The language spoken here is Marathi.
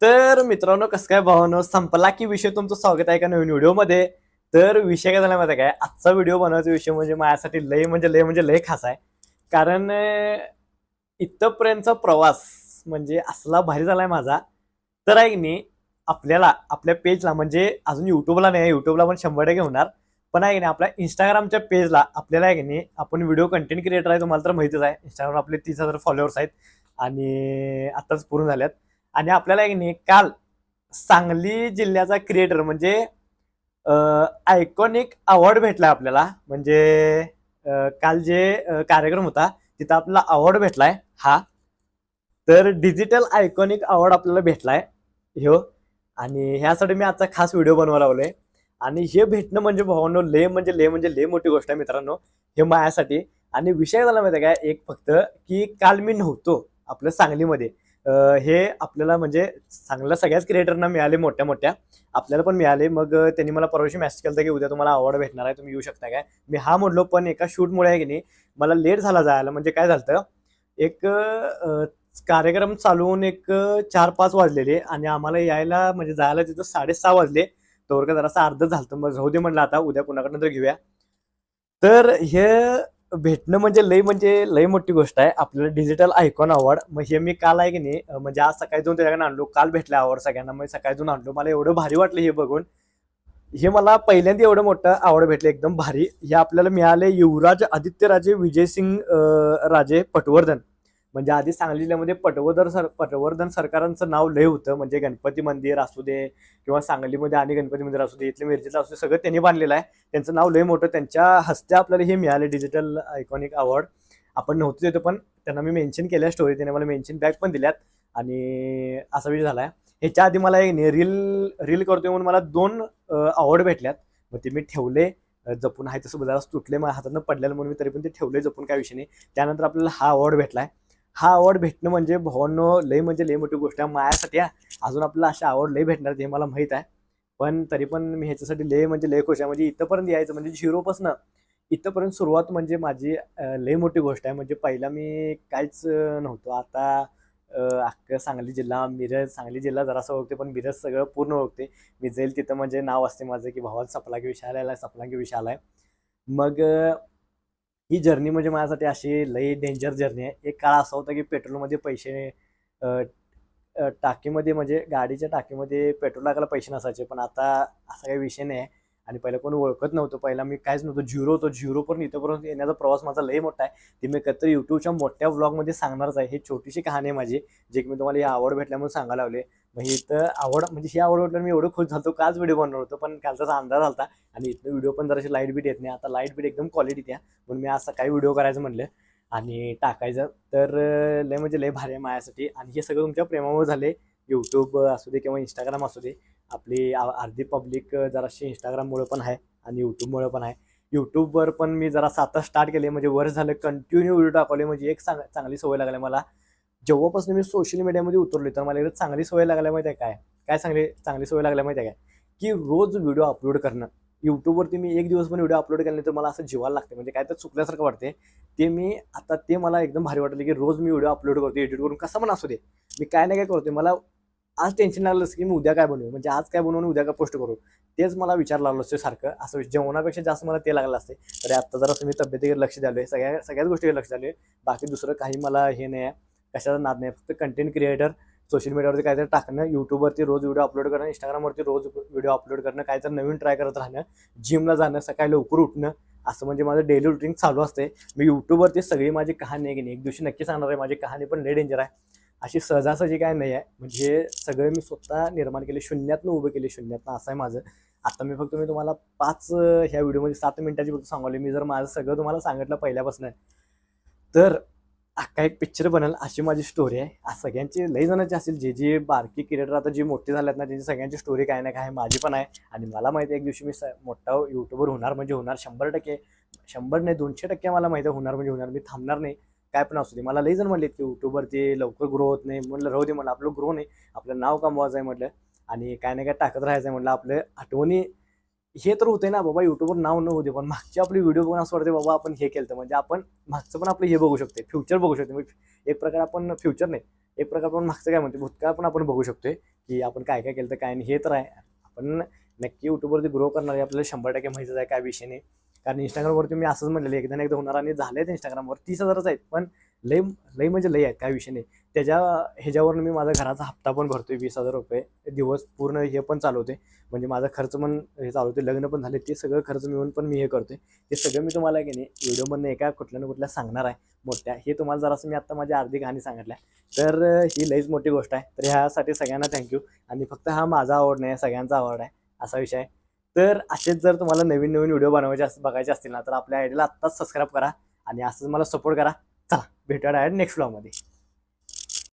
तर मित्रांनो, कसं काय भावानो, संपला की विषय. तुमचं स्वागत आहे का नवीन व्हिडिओमध्ये. तर विषय काय झाला माहिती आहे काय, आजचा व्हिडिओ बनवायचा विषय म्हणजे माझ्यासाठी लय खास आहे. कारण इथपर्यंतचा प्रवास म्हणजे असला भारी झालाय माझा. तर आहे की नाही, आपल्याला आपल्या पेजला म्हणजे अजून युट्यूबला नाही, युट्यूबला पण 100% होणार. पण आहे की नाही, आपल्या इंस्टाग्रामच्या पेजला आपल्याला आहे की नाही, आपण व्हिडिओ कंटेंट क्रिएटर आहे, तुम्हाला तर माहितीच आहे. इंस्टाग्राम आपले 30,000 फॉलोअर्स आहेत आणि आताच पूर्ण झाल्यात. आणि आपल्याला एक नाही, काल सांगली जिल्ह्याचा क्रिएटर म्हणजे आयकॉनिक अवॉर्ड भेटलाय आपल्याला. म्हणजे काल जे कार्यक्रम होता तिथं आपल्याला अवॉर्ड भेटलाय हा. तर डिजिटल आयकॉनिक अवॉर्ड आपल्याला भेटलाय ह्यो. आणि ह्यासाठी मी आजचा खास व्हिडिओ बनवायला लावलोय. आणि हे भेटणं म्हणजे भावांनो, लय मोठी गोष्ट आहे मित्रांनो, हे माझ्यासाठी. आणि विषय झाला माहिती काय, एक फक्त की काल मी नव्हतो आपल्या सांगलीमध्ये. हे आपल्याला म्हणजे चांगल्या सगळ्याच क्रिएटरना मिळाले, मोठ्या मोठ्या आपल्याला पण मिळाले. मग त्यांनी मला परवाशी मेसेज केला की उद्या तुम्हाला अवॉर्ड भेटणार आहे, तुम्ही येऊ शकता काय. मी हा म्हटलो, पण एका शूटमुळे आहे की नाही मला लेट झाला जायला. म्हणजे काय झालं, एक कार्यक्रम चालवून एक 4-5 वाजलेले आणि आम्हाला यायला म्हणजे जायला तिथं 6:30 वाजले. तोवर का जरासं अर्ध झालं, मग राहू दे म्हणलं, आता उद्या कुणाकडनं तर घेऊया. तर हे भेटणं म्हणजे लय मोठी गोष्ट आहे, आपल्याला डिजिटल आयकॉन अवॉर्ड. मग हे मी काल आहे की नाही, म्हणजे आज सकाळी जाऊन त्याच्याकडे आणलो. काल भेटला अवॉर्ड सगळ्यांना, मग सकाळी जाऊन आणलो. मला एवढं भारी वाटलं हे बघून. हे मला पहिल्यांदा एवढं मोठं अवॉर्ड भेटलं, एकदम भारी. हे आपल्याला मिळाले युवराज आदित्यराजे विजयसिंग राजे पटवर्धन. म्हणजे आधी सांगली जिल्ह्यामध्ये पटवर्धन सरकारांचं नाव लय होतं. म्हणजे गणपती मंदिर असू दे किंवा सांगलीमध्ये आणि गणपती मंदिर असू दे, इथले मिरजेला असू दे, सगळं त्यांनी बांधलेलं आहे. त्यांचं नाव लय मोठं. त्यांच्या हस्ते आपल्याला हे मिळाले डिजिटल आयकॉनिक अवॉर्ड. आपण नव्हतो तिथं, पण त्यांना मी मेन्शन केल्या स्टोरी, त्याने मला मेन्शन बॅक पण दिल्यात. आणि असा विषय झालाय. ह्याच्या आधी मला एक रील रील करतोय म्हणून मला 2 अवॉर्ड भेटल्यात. मग ते मी ठेवले जपून. आहे तसं जरा तुटले माझ्या हातातनं पडलेलं म्हणून मी तरी पण ते ठेवले जपून, काय विषय नाही. त्यानंतर आपल्याला हा अवॉर्ड भेटलाय. हा अवॉर्ड भेटणं म्हणजे भावांनो लय मोठी गोष्ट आहे माझ्यासाठी. अजून आपल्याला अशा अवॉर्ड लय भेटणार हे मला माहित आहे. पण तरी पण मी ह्याच्यासाठी लय खुश आहे. म्हणजे इथंपर्यंत यायचं म्हणजे झिरोपासनं इथंपर्यंत सुरुवात म्हणजे माझी लय मोठी गोष्ट आहे. म्हणजे पहिला मी काहीच नव्हतो. आता अख्खं सांगली जिल्हा जरासं ओळखते, पण मिरज सगळं पूर्ण ओळखते. मी जाईल तिथं म्हणजे नाव असते माझं की भावा सपला की विशाल आहे. मग ही जर्नी म्हणजे माझ्यासाठी अशी लई डेंजर जर्नी आहे. एक काळ असा होता की पेट्रोलमध्ये पैसे अ, टाकीमध्ये म्हणजे गाडीच्या टाकीमध्ये पेट्रोल टाकायला पैसे नसायचे. पण आता असा काही विषय नाही आहे. आणि पहिला कोणी ओळखत नव्हतं. पहिला मी काहीच नव्हतो, झिरो होतो. झिरोपर्यंत इथपर्यंत येण्याचा प्रवास माझा लई मोठा आहे. ती मी कधी युट्यूबच्या मोठ्या व्लॉगमध्ये सांगणारच आहे. ही छोटीशी कहाणी आहे माझी, जे की मी तुम्हाला या आवड भेटल्या म्हणून सांगायला लावले. मग इथं आवड म्हणजे ही आवड भेटल्यावर मी एवढं खुश झालो. कालच व्हिडिओ बनवलं होतं, पण कालचा अंदाज आलता. आणि इथं व्हिडिओ पण जराशी लाईट बीट येत नाही. आता लाईट बीट एकदम क्वालिटी द्या म्हणून मी आज सकाळी व्हिडिओ करायचं म्हणलं आणि टाकायचं. तर लय म्हणजे लय भारी आहे माझ्यासाठी. आणि हे सगळं तुमच्या प्रेमामुळे झाले. यूट्यूब असू दे किंवा इंस्टाग्राम असू दे, आपली अर्धी पब्लिक जराशी इंस्टाग्राममुळे पण आहे आणि यूट्यूबमुळे पण आहे. यूट्यूबवर पण मी जरा आता स्टार्ट केले, म्हणजे वर्ष झालं कंटिन्यू व्हिडिओ टाकवले. म्हणजे एक चांगली सवय लागली मला. जेव्हापासून मी सोशल मीडियामध्ये उतरलोय तर मला एकदा चांगली सवय लागल्या माहिती आहे काय. काय चांगली सवय लागल्या माहिती आहे काय, की रोज व्हिडिओ अपलोड करणं. युट्यूबवरती मी एक दिवस पण व्हिडिओ अपलोड केला नाही तर मला असं जीवाला लागते, म्हणजे काय तर चुकल्यासारखं वाटते. ते मला एकदम भारी वाटलं की रोज मी व्हिडिओ अपलोड करतो, एडिट करून कसं पण असू दे. मी काय ना काय करतोय. मला आज टेन्शन लागलं की मी उद्या काय बनवू, म्हणजे आज काय बनवून उद्या काय पोस्ट करू. तेच मला विचार लागलं असते सारखं. असं जेवणापेक्षा जास्त मला ते लागलं असते. तरी आता जरा तुम्ही तब्येतीकडे लक्ष द्यालोय, सगळ्याच गोष्टीकडे लक्ष द्यालोय. बाकी दुसरं काही मला हे नाही आहे, कशाचा नाद नाही. फक्त कंटेंट क्रिएटर, सोशल मीडियावरती काहीतरी टाकणं, युट्यूबवरती रोज व्हिडिओ अपलोड करणं, इंस्टाग्रामवरती रोज व्हिडिओ अपलोड करणं, काहीतरी नवीन ट्राय करत राहणं, जिमला जाणं, सकाळी लवकर उठणं, असं म्हणजे माझं डेली रुटीन चालू असते. मी युट्यूबवरती सगळी माझी कहाणी आहे की नाही, एक दिवशी नक्की सांगणार आहे. माझी कहाणी पण लय डेंजर आहे, अशी सहजासहजी काय नाही आहे. म्हणजे सगळं मी स्वतः निर्माण केले, शून्यातनं उभं केले, शून्यातनं. असं आहे माझं. आता मी तुम्हाला 5 ह्या व्हिडिओमध्ये 7 मिनिटाची फक्त सांगवले. मी जर माझं सगळं तुम्हाला सांगितलं पहिल्यापासून, तर अख्खा एक पिक्चर बनेल अशी माझी स्टोरी आहे. आज सगळ्यांची लई जणांची असेल, जे जे बारकी क्रिएटर आता जे मोठे झालेत ना, त्यांची सगळ्यांची स्टोरी काय ना काय माझी पण आहे. आणि मला माहिती आहे एक दिवशी मी मोठा युट्यूबर होणार म्हणजे होणार. 100%, 100 नाही 200% मला माहिती आहे होणार म्हणजे होणार. मी थांबणार नाही. काय पण असू दे. मला लई जण म्हणलेत की युट्यूबवरती लवकर ग्रो होत नाही. म्हटलं राहू दे, म्हणलं आपलं ग्रो नाही, आपलं नाव कमवायचं आहे म्हटलं. आणि काय ना काय टाकत राहायचं आहे म्हटलं. आपलं आठवणी हे तर होते ना बाबा, युट्यूबवर नाव न होते, पण मागचे आपली व्हिडिओ बघून असं वाटते बाबा आपण हे केलं, म्हणजे आपण मागचं पण आपलं हे बघू शकतो, फ्युचर बघू शकतो. एक प्रकार आपण फ्युचर नाही, एक प्रकार आपण मागचं काय म्हणते भूतकाळ पण आपण बघू शकतोय. की आपण काय काय केलं तर काय नाही. हे तर आहे, आपण नक्की यूट्यूबवरती ग्रो करणार आहे आपल्याला 100% माहितीच आहे, काय विषय नाही. कारण इंस्टाग्रामवरती मी असंच म्हणलेलं एकदा एकदा होणार आणि झालेत इंस्टाग्रामवर 30,000च आहेत, पण लई लई म्हणजे लई आहेत, काय विषय नाही. ह्याच्यावरून मी माझा घराचा हप्ता पण भरतोय 20,000 रुपये दिवस पूर्ण, हे पण चालवते. म्हणजे माझा खर्च पण हे चालवते, लग्न पण झाले, ते सगळं खर्च मिळून पण मी हे करतोय. ते सगळं मी तुम्हाला की नाही व्हिडिओमधनं एका कुठल्या ना कुठल्या सांगणार आहे मोठ्या. हे तुम्हाला जरासं मी आता माझी अर्धी कहाणी सांगितल्या, तर ही लईच मोठी गोष्ट आहे. तर ह्यासाठी सगळ्यांना थँक्यू. आणि फक्त हा माझा आवड नाही, सगळ्यांचा आवड आहे, असा विषय आहे. तर असेच जर तुम्हाला नवीन नवीन व्हिडिओ बघायचे असतील ना, तर आपल्या आयडीला आत्ताच सबस्क्राईब करा आणि असंच मला सपोर्ट करा. चला भेटूया डायरेक्ट नेक्स्ट व्लॉगमध्ये.